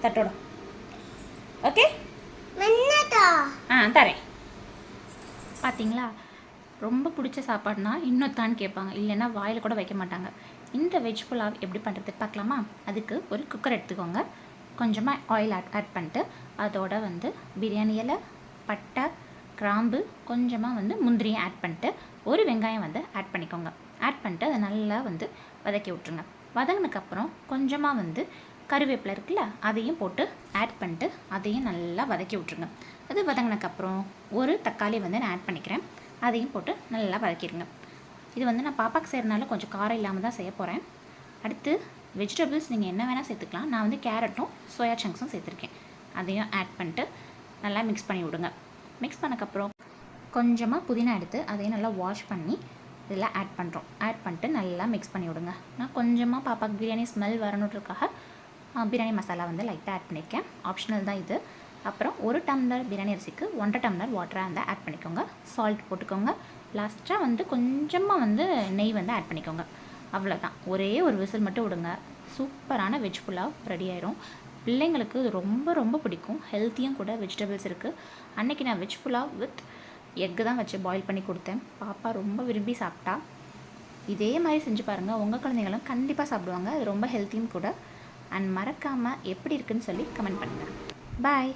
தட்டோட. Okay தரேன். பார்த்தீங்களா, ரொம்ப பிடிச்ச சாப்பாடுனா இன்னொத்தான்னு கேட்பாங்க, இல்லைன்னா வாயில் கூட வைக்க மாட்டாங்க. இந்த வெஜ் புலாவ் எப்படி பண்ணுறது பார்க்கலாமா? அதுக்கு ஒரு குக்கர் எடுத்துக்கோங்க. கொஞ்சமாக ஆயில் ஆட் பண்ணிட்டு அதோட வந்து பிரியாணி இலை, பட்டை, கிராம்பு, கொஞ்சமாக வந்து முந்திரியும் ஆட் பண்ணிட்டு ஒரு வெங்காயம் வந்து ஆட் பண்ணிக்கோங்க. ஆட் பண்ணிட்டு அதை நல்லா வந்து வதக்கி விட்ருங்க. வதங்கினதுக்கப்புறம் கொஞ்சமாக வந்து கருவேப்பிலை இருக்குல்ல, அதையும் போட்டு ஆட் பண்ணிட்டு அதையும் நல்லா வதக்கி விட்ருங்க. அது வதங்கினதுக்கப்புறம் ஒரு தக்காளி வந்து நான் ஆட் பண்ணிக்கிறேன். அதையும் போட்டு நல்லா வதக்கிடுங்க. இது வந்து நான் பாப்பாக்கு செய்கிறனால கொஞ்சம் காரம் இல்லாமல் தான் செய்ய போகிறேன். அடுத்து வெஜிடபிள்ஸ் நீங்கள் என்ன வேணால் சேர்த்துக்கலாம். நான் வந்து கேரட்டும் சோயா சங்க்ஸும் சேர்த்துருக்கேன். அதையும் ஆட் பண்ணிட்டு நல்லா மிக்ஸ் பண்ணி விடுங்க. மிக்ஸ் பண்ணக்கப்புறம் கொஞ்சமாக புதினா எடுத்து அதையும் நல்லா வாஷ் பண்ணி இதில் ஆட் பண்ணுறோம். ஆட் பண்ணிட்டு நல்லா மிக்ஸ் பண்ணி விடுங்க. நான் கொஞ்சமாக பாப்பாக்கு பிரியாணி ஸ்மெல் வரணுன்றதுக்காக பிரியாணி மசாலா வந்து லைட்டாக ஆட் பண்ணியிருக்கேன். ஆப்ஷனல் தான் இது. அப்புறம் 1 டம்ளர் பிரியாணி அரிசிக்கு 1.5 டம்ளர் வாட்டராக வந்து ஆட் பண்ணிக்கோங்க. சால்ட் போட்டுக்கோங்க. லாஸ்ட்டாக வந்து கொஞ்சமாக வந்து நெய் வந்து ஆட் பண்ணிக்கோங்க. அவ்வளோதான். ஒரே ஒரு விசில் மட்டும் விடுங்க. சூப்பரான வெஜ் புலாவ் ரெடி ஆயிரும். பிள்ளைங்களுக்கு இது ரொம்ப ரொம்ப பிடிக்கும். ஹெல்த்தியும் கூட, வெஜிடபிள்ஸ் இருக்குது. அன்றைக்கி non veg pulao with egg தான் வச்சு பாயில் பண்ணி கொடுத்தேன். பாப்பா ரொம்ப விரும்பி சாப்பிட்டா. இதே மாதிரி செஞ்சு பாருங்கள். உங்கள் குழந்தைங்களும் கண்டிப்பாக சாப்பிடுவாங்க. அது ரொம்ப ஹெல்த்தியும் கூட. அண்ட் மறக்காமல் எப்படி இருக்குன்னு சொல்லி கமெண்ட் பண்ணுங்கள். பாய்.